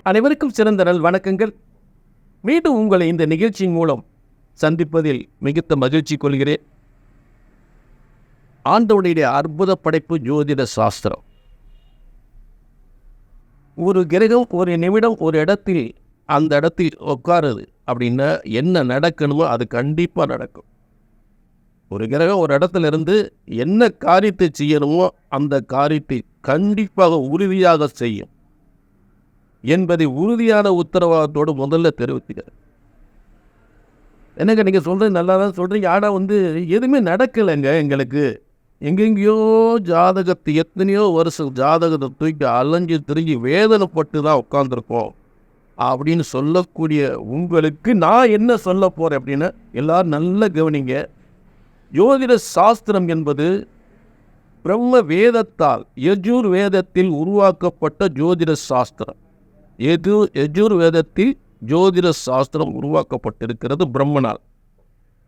அனைவருக்கும் சிறந்த நல் வணக்கங்கள். மீண்டும் உங்களை இந்த நிகழ்ச்சியின் மூலம் சந்திப்பதில் மிகுந்த மகிழ்ச்சி கொள்கிறேன். ஆண்டவனுடைய அற்புத படைப்பு ஜோதிட சாஸ்திரம். ஒரு கிரகம் ஒரு நிமிடம் ஒரு இடத்தில் அந்த இடத்தில் உட்காருது அப்படின்னா என்ன நடக்கணுமோ அது கண்டிப்பாக நடக்கும். ஒரு கிரகம் ஒரு இடத்துல இருந்து என்ன காரியத்தை செய்யணுமோ அந்த காரியத்தை கண்டிப்பாக உறுதியாக செய்யும் என்பதை உறுதியான உத்தரவாதத்தோடு முதல்ல தெரிவித்துக்கிறேன். என்னங்க நீங்கள் சொல்கிறது நல்லா தான் சொல்கிறீங்க, ஆனால் எதுவுமே நடக்கலைங்க. எங்களுக்கு எங்கெங்கேயோ ஜாதகத்தை எத்தனையோ வருஷம் ஜாதகத்தை தூக்கி அலைஞ்சு திரிஞ்சு வேதனைப்பட்டு தான் உட்காந்துருக்கோம் அப்படின்னு சொல்லக்கூடிய உங்களுக்கு நான் என்ன சொல்ல போகிறேன் அப்படின்னா, எல்லோரும் நல்லா கவனிங்க. ஜோதிட சாஸ்திரம் என்பது பிரம்ம வேதத்தால் யஜுர் வேதத்தில் உருவாக்கப்பட்ட ஜோதிட சாஸ்திரம். யஜுர் வேதத்தில் ஜோதிட சாஸ்திரம் உருவாக்கப்பட்டிருக்கிறது பிரம்மனால்.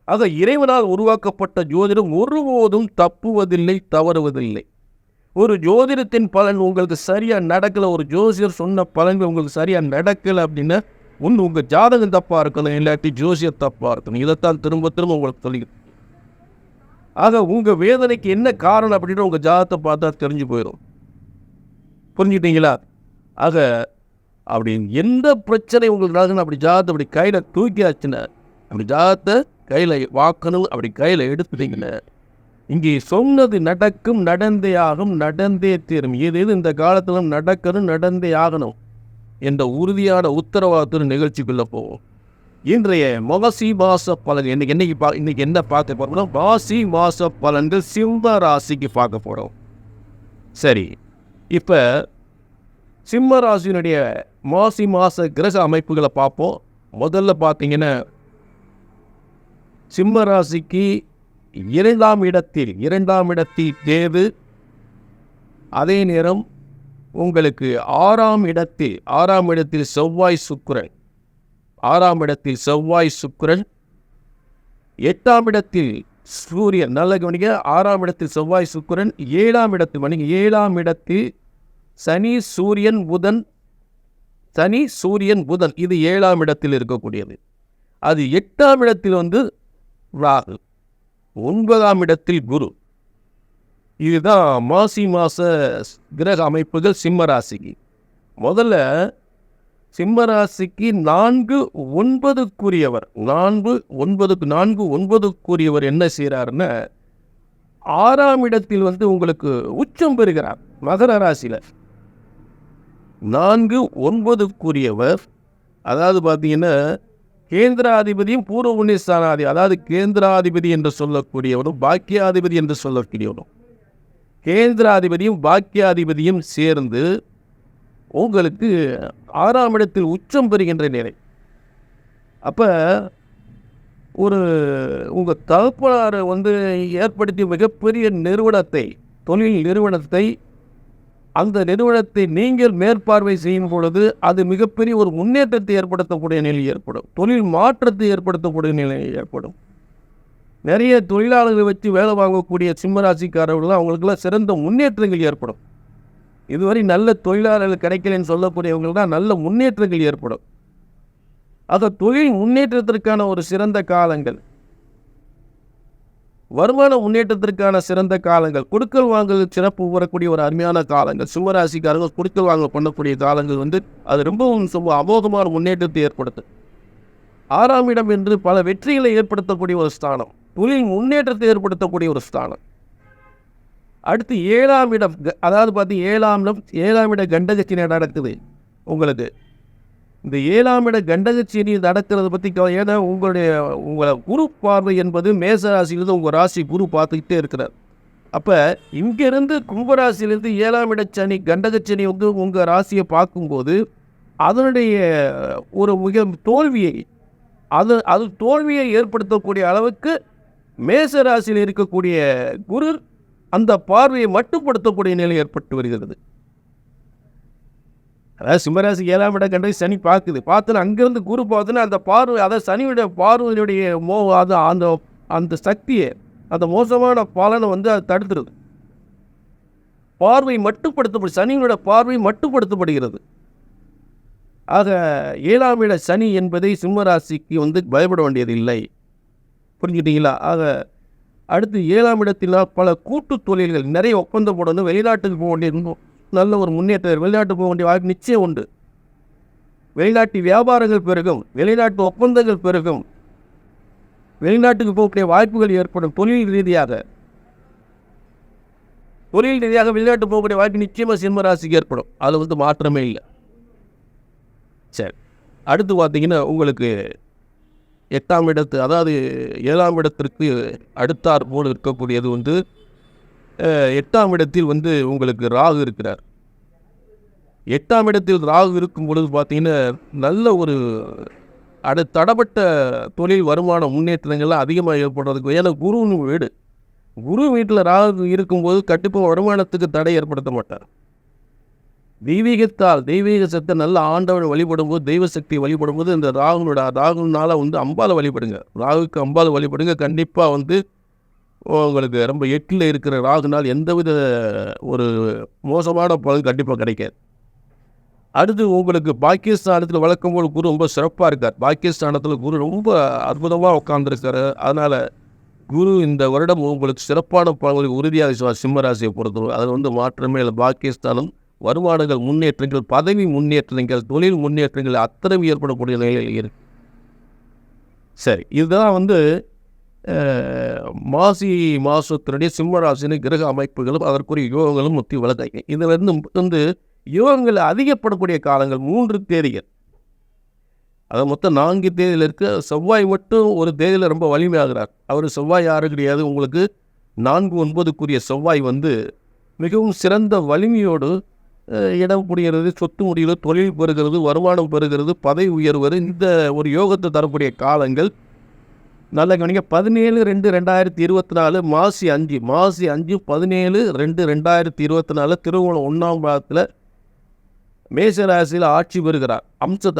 ஆக இறைவனால் உருவாக்கப்பட்ட ஜோதிடம் ஒருபோதும் தப்புவதில்லை, தவறுவதில்லை. ஒரு ஜோதிடத்தின் பலன் உங்களுக்கு சரியாக நடக்கலை, ஒரு ஜோசியர் சொன்ன பலன்கள் உங்களுக்கு சரியாக நடக்கலை அப்படின்னா உங்கள் ஜாதகம் தப்பாக இருக்கணும், இல்லாட்டி ஜோசியர் தப்பாக இருக்கணும். இதைத்தான் திரும்ப திரும்ப உங்களுக்கு சொல்லிக்கிறேன். ஆக உங்கள் வேதனைக்கு என்ன காரணம் அப்படின்னு உங்கள் ஜாதகத்தை பார்த்தா தெரிஞ்சு போயிடும். புரிஞ்சுக்கிட்டீங்களா? ஆக அப்படி எந்த பிரச்சனை உங்களுக்கு நடக்குன்னு அப்படி ஜாதகத்தை அப்படி கையில் தூக்கியாச்சுன்னா, அப்படி ஜாதகத்தை கையில் வாக்கணும், அப்படி கையில் எடுத்துட்டீங்கன்னா இங்கே சொன்னது நடக்கும், நடந்தே ஆகும், நடந்தே தீரும். எது இந்த காலத்திலும் நடக்கணும், நடந்தே ஆகணும் என்ற உறுதியான உத்தரவாதத்தின் நிகழ்ச்சிக்குள்ளே போவோம். இன்றைய மாசி மாச பலன் இன்னைக்கு என்ன பார்க்க போகிறோம்னா, மாசி மாச பலன்கள் சிம்ம ராசிக்கு பார்க்க போகிறோம். சரி, இப்போ சிம்ம ராசியினுடைய மாசி மாத கிரக அமைப்புகளை பார்ப்போம். முதல்ல பார்த்தீங்கன்னா, சிம்ம ராசிக்கு இரண்டாம் இடத்தில் கேது, அதே நேரம் உங்களுக்கு ஆறாம் இடத்தில் செவ்வாய் சுக்கிரன், 8ஆம் இடத்தில் சூரியன். நல்ல கவனிக்க, 6ஆம் இடத்தில் செவ்வாய் சுக்கிரன், 7ஆம் இடத்தில் சனி சூரியன் புதன். இது 7ஆம் இடத்தில் இருக்கக்கூடியது. அது 8ஆம் இடத்தில் ராகு, 9ஆம் இடத்தில் குரு. இதுதான் மாசி மாச கிரக அமைப்புகள் சிம்ம ராசிக்கு. முதல்ல சிம்ம ராசிக்கு 4-9க்குரியவர் என்ன செய்கிறாருன்னா, 6ஆம் இடத்தில் உங்களுக்கு உச்சம் பெறுகிறார். மகர ராசியில் 4-9க்குரியவர், அதாவது பார்த்தீங்கன்னா கேந்திராதிபதியும் பூர்வ புண்ணியஸ்தானாதிபதி, அதாவது கேந்திராதிபதி என்று சொல்லக்கூடியவரும் பாக்கியாதிபதி என்று சொல்லக்கூடியவரும், கேந்திராதிபதியும் பாக்கியாதிபதியும் சேர்ந்து உங்களுக்கு 6ஆம் இடத்தில் உச்சம் பெறுகின்ற நிலை. அப்போ உங்கள் தகப்பனார் ஏற்படுத்திய மிகப்பெரிய தொழில் நிறுவனத்தை, அந்த நிறுவனத்தை நீங்கள் மேற்பார்வை செய்யும் பொழுது அது மிகப்பெரிய ஒரு முன்னேற்றத்தை ஏற்படுத்தக்கூடிய நிலை ஏற்படும், தொழில் மாற்றத்தை ஏற்படுத்தக்கூடிய நிலை ஏற்படும். நிறைய தொழிலாளர்களை வச்சு வேலை வாங்கக்கூடிய சிம்மராசிக்காரர்கள் அவங்களுக்கெல்லாம் சிறந்த முன்னேற்றங்கள் ஏற்படும். இதுவரை நல்ல தொழிலாளர்கள் கிடைக்கலன்னு சொல்லக்கூடியவங்களுக்கு தான் நல்ல முன்னேற்றங்கள் ஏற்படும். ஆக தொழில் முன்னேற்றத்திற்கான ஒரு சிறந்த காலங்கள், வருமான முன்னேற்றத்திற்கான சிறந்த காலங்கள், கொடுக்கல் வாங்கல் சிறப்பு வரக்கூடிய ஒரு அருமையான காலங்கள். சிம்மராசிக்காரர்கள் கொடுக்கல் வாங்கல் பண்ணக்கூடிய காலங்கள் அது ரொம்பவும் அமோகமான முன்னேற்றத்தை ஏற்படுத்தும். 6ஆம் இடம் என்று பல வெற்றிகளை ஏற்படுத்தக்கூடிய ஒரு ஸ்தானம், தொழில் முன்னேற்றத்தை ஏற்படுத்தக்கூடிய ஒரு ஸ்தானம். அடுத்து 7ஆம் இடம், அதாவது பார்த்தீங்கன்னா 7ஆம் இட கண்டகச்சனி நடக்குது உங்களுக்கு. இந்த 7ஆம் இட கண்டகச்சனி நடக்கிறத பற்றி, ஏன்னா உங்களை குரு பார்வை என்பது மேசராசியிலிருந்து உங்கள் ராசி குரு பார்த்துக்கிட்டே இருக்கிறார். அப்போ இங்கேருந்து கும்பராசியிலிருந்து 7ஆம் இட சனி கண்டகச்சனி உங்கள் ராசியை பார்க்கும்போது அதனுடைய ஒரு மிக தோல்வியை தோல்வியை ஏற்படுத்தக்கூடிய அளவுக்கு மேசராசியில் இருக்கக்கூடிய குரு அந்த பார்வையை மட்டுப்படுத்தக்கூடிய நிலை ஏற்பட்டு வருகிறது. அதாவது சிம்மராசி 7ஆம் இட கண்டை சனி பார்த்துன்னு அங்கேருந்து குரு பார்த்துன்னு அந்த பார்வை, அதாவது சனியுடைய பார்வையினுடைய அந்த சக்தியை, அந்த மோசமான பலனை அது தடுத்துருது. பார்வை மட்டுப்படுத்தப்படும், சனியோட பார்வை மட்டுப்படுத்தப்படுகிறது. ஆக 7ஆம் இட சனி என்பதை சிம்ம ராசிக்கு வந்து பயப்பட வேண்டியது இல்லை. புரிஞ்சுட்டீங்களா? ஆக அடுத்து 7ஆம் இடத்தினால் பல கூட்டு தொழில்கள் நிறைய ஒப்பந்தம் போடணும். வெளிநாட்டுக்கு போக வேண்டிய நல்ல ஒரு முன்னேற்றம், வெளிநாட்டுக்கு போக வேண்டிய வாய்ப்பு நிச்சயம் உண்டு. வெளிநாட்டு வியாபாரங்கள் பெருகும், வெளிநாட்டு ஒப்பந்தங்கள் பெருகும், வெளிநாட்டுக்கு போகக்கூடிய வாய்ப்புகள் ஏற்படும். தொழில் ரீதியாக வெளிநாட்டு போகக்கூடிய வாய்ப்பு நிச்சயமாக சிம்ம ராசிக்கு ஏற்படும். அதில் வந்து மாற்றமே இல்லை. சரி, அடுத்து பார்த்தீங்கன்னா உங்களுக்கு 8ஆம் இடத்து, அதாவது 7ஆம் இடத்திற்கு அடுத்தாற் போல் இருக்கக்கூடியது வந்து 8ஆம் இடத்தில் வந்து உங்களுக்கு ராகு இருக்கிறார். 8ஆம் இடத்தில் ராகு இருக்கும் பொழுது பார்த்தீங்கன்னா நல்ல ஒரு தடப்பட்ட தொழில் வருமான முன்னேற்றங்கள்லாம் அதிகமாக ஏற்படுறதுக்கு. ஏன்னா குருவின் வீடு, குரு வீட்டில் ராகு இருக்கும்போது கண்டிப்பாக வருமானத்துக்கு தடை ஏற்படுத்த மாட்டார். தெய்வீக சக்தி நல்ல ஆண்டவனை வழிபடும்போது, தெய்வ சக்தியை வழிபடும்போது இந்த ராகுனால வந்து அம்பாலை வழிபடுங்க. ராகுக்கு அம்பாலை வழிபடுங்க. கண்டிப்பாக வந்து உங்களுக்கு ரொம்ப 8ல் இருக்கிற ராகுனால் எந்தவித ஒரு மோசமான பலன் கண்டிப்பாக கிடைக்காது. அடுத்து உங்களுக்கு பாக்கியஸ்தானத்தில் வழக்கம் போல் குரு ரொம்ப சிறப்பாக இருக்கார். பாக்கியஸ்தானத்தில் குரு ரொம்ப அற்புதமாக உட்கார்ந்துருக்காரு. அதனால் குரு இந்த வருடம் உங்களுக்கு சிறப்பான பலன்களை உறுதியாக சிம்ம ராசியை பொறுத்தவரை அதில் வந்து மாற்றமே இல்லை. பாக்கியஸ்தானம் வருமானங்கள் முன்னேற்றங்கள், பதவி முன்னேற்றங்கள், தொழில் முன்னேற்றங்கள் அத்தனை ஏற்படக்கூடிய நிலையில் இருக்கு. சரி, இதுதான் வந்து மாசி மாதத்தினுடைய சிம்ம ராசியின் கிரக அமைப்புகளும் அதற்குரிய யோகங்களும் முத்தி வளர்த்தாங்க. இதிலிருந்து வந்து யோகங்கள் அதிகப்படக்கூடிய காலங்கள் 3 தேதிகள், அது மொத்தம் 4 தேதியில் இருக்க. செவ்வாய் மட்டும் ஒரு தேதியில் ரொம்ப வலிமையாகிறார். அவர் செவ்வாய் யாரு கிடையாது, உங்களுக்கு 4-9க்குரிய செவ்வாய் வந்து மிகவும் சிறந்த வலிமையோடு இடம் புரிகிறது, சொத்து முடிகிறது, தொழில் பெறுகிறது, வருமானம் பெறுகிறது, பதவி உயர்வது, இந்த ஒரு யோகத்தை தரக்கூடிய காலங்கள். நல்ல கவனிங்க. 17-2-2024 மாசி 5-17-2-2024 திருவோணம் 1ஆம் பாதத்தில் மேசராசியில் ஆட்சி பெறுகிறார்.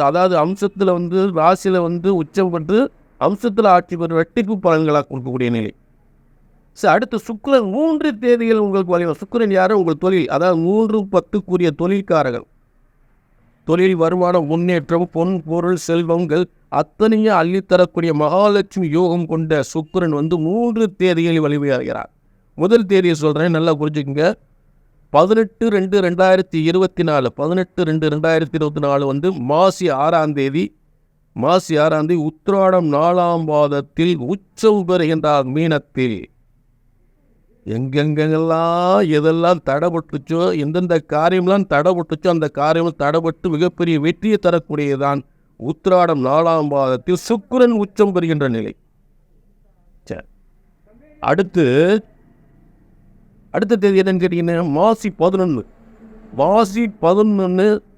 அதாவது அம்சத்தில் வந்து ராசியில் வந்து உச்சம் பெற்று அம்சத்தில் ஆட்சி பெறும் வெட்டிப்பு பலன்களாக கொடுக்கக்கூடிய நிலை. சரி, அடுத்து சுக்கிரன் 3 தேதிகள் உங்களுக்கு வலிமை. சுக்கிரன் யாரும் உங்கள் தொழில், அதாவது 3-10க்குரிய தொழில்காரர்கள், தொழில் வருமானம் முன்னேற்றம், பொன் பொருள் செல்வங்கள் அத்தனையும் அள்ளித்தரக்கூடிய மகாலட்சுமி யோகம் கொண்ட சுக்கிரன் வந்து 3 தேதிகளில் வலிமையாகிறார். முதல் தேதியை சொல்கிறேன், நல்லா புரிஞ்சுக்கங்க. 18-2-2024 வந்து மாசி 6ஆம் தேதி உத்திராடம் 4ஆம் பாதத்தில் உச்சம் பெறுகின்றார் மீனத்தில். எங்கெங்கெல்லாம் எதெல்லாம் தடைபட்டுச்சோ, எந்தெந்த காரியம்லாம் தடைபட்டுச்சோ அந்த காரியம் தடைபட்டு மிகப்பெரிய வெற்றியை தரக்கூடியதான் உத்திராடம் 4ஆம் பாதத்தில் சுக்கிரன் உச்சம் பெறுகின்ற நிலை. சரி, அடுத்த தேதி என்னன்னு கேட்டீங்கன்னா மாசி 11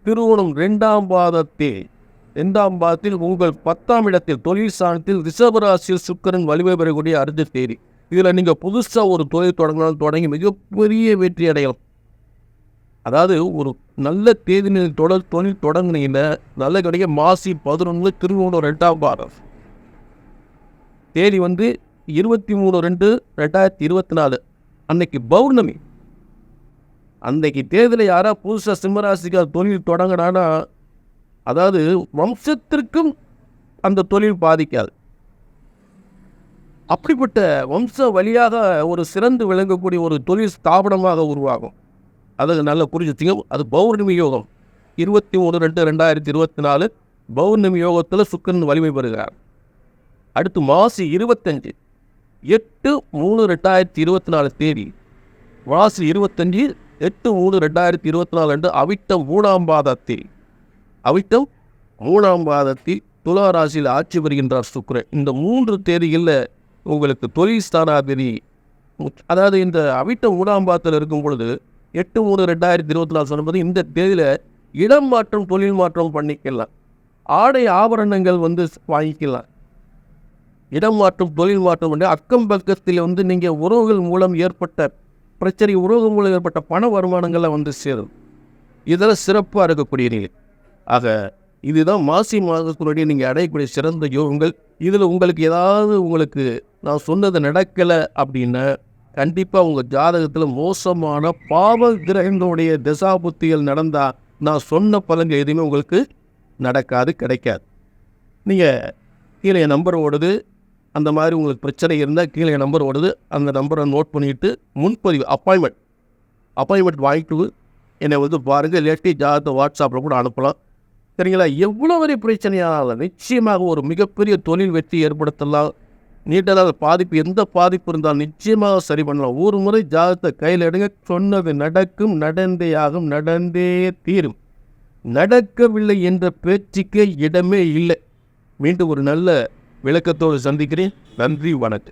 திருவோணம் 2ஆம் பாதத்தில் உங்கள் 10ஆம் இடத்தில் தொழில் ஸ்தானத்தில் ரிஷபராசியில் சுக்கிரன் வலிமை பெறக்கூடிய அடுத்த தேதி. இதில் நீங்கள் புதுசாக ஒரு தொழில் தொடங்கி மிகப்பெரிய வெற்றி அடையலாம். அதாவது ஒரு நல்ல தேதியில் தொழில் தொடங்கினீங்கன்னா நல்ல கிடைக்க. மாசி 11 திருவோணம் 2ஆம் பாதம் தேதி வந்து 23-2-2024 அன்னைக்கு பௌர்ணமி. அன்னைக்கு தேதியில் யாராவது புதுசாக சிம்மராசிக்கார தொழில் தொடங்கினான்னா, அதாவது வம்சத்திற்கும் அந்த தொழில் பாதிக்காது. அப்படிப்பட்ட வம்ச வழியாக ஒரு சிறந்து விளங்கக்கூடிய ஒரு தொழில் ஸ்தாபனமாக உருவாகும். அதை நல்லா புரிஞ்சுச்சிங்க. அது பௌர்ணமி யோகம். 23-2-2024 பௌர்ணமி யோகத்தில் சுக்கிரன் வலிமை பெறுகிறார். அடுத்து மாசி 25 8-3-2024 தேதி, மாசி 25 8-3-2024 அன்று அவிட்டம் 3ஆம் பாதத்தில் துலா ராசியில் ஆட்சி பெறுகின்றார் சுக்கிரன். இந்த 3 தேதிகளில் உங்களுக்கு தொழில் ஸ்தானாதிபதி, அதாவது இந்த அவிட்டம் 3ஆம் பாதத்தில் இருக்கும் பொழுது 8-3-2024 சொல்லும்போது இந்த தேதியில் இடம் மாற்றம், தொழில் மாற்றம் பண்ணிக்கலாம். ஆடை ஆபரணங்கள் வந்து வாங்கிக்கலாம். இடம் மாற்றம், தொழில் மாற்றம் பண்ணி அக்கம் பக்கத்தில் வந்து நீங்கள் உறவுகள் மூலம் ஏற்பட்ட பிரச்சனை, உறவுகள் மூலம் ஏற்பட்ட பண வருமானங்களை வந்து சேரும். இதெல்லாம் சிறப்பாக இருக்கக்கூடிய நிலை. ஆக இதுதான் மாசி மாதத்தினுடைய நீங்கள் அடையக்கூடிய சிறந்த யோகங்கள். இதில் உங்களுக்கு நான் சொன்னது நடக்கலை அப்படின்னா கண்டிப்பாக உங்கள் ஜாதகத்தில் மோசமான பாவ கிரகங்களுடைய தசாபுத்திகள் நடந்தால் நான் சொன்ன பலன்கள் எதுவுமே உங்களுக்கு நடக்காது, கிடைக்காது. நீங்கள் கீழே என் நம்பர் ஓடுது, அந்த மாதிரி உங்களுக்கு பிரச்சனை இருந்தால் கீழே என் நம்பர் ஓடுது, அந்த நம்பரை நோட் பண்ணிவிட்டு முன்பதிவு அப்பாயின்மெண்ட் வாங்கிட்டு என்னை வந்து பாருங்கள். இல்லாட்டி ஜாதகத்தை வாட்ஸ்அப்பில் கூட அனுப்பலாம். சரிங்களா? எவ்வளோ பெரிய பிரச்சனையானாலும் நிச்சயமாக ஒரு மிகப்பெரிய தொழில் வெற்றி ஏற்படுத்தலாம். நீட்டதாக பாதிப்பு, எந்த பாதிப்பு இருந்தாலும் நிச்சயமாக சரி பண்ணலாம். ஒரு முறை ஜாதகத்தை கையில் எடுங்க, சொன்னது நடக்கும், நடந்தே ஆகும், நடந்தே தீரும். நடக்கவில்லை என்ற பேச்சுக்கே இடமே இல்லை. மீண்டும் ஒரு நல்ல விளக்கத்தோடு சந்திக்கிறேன். நன்றி, வணக்கம்.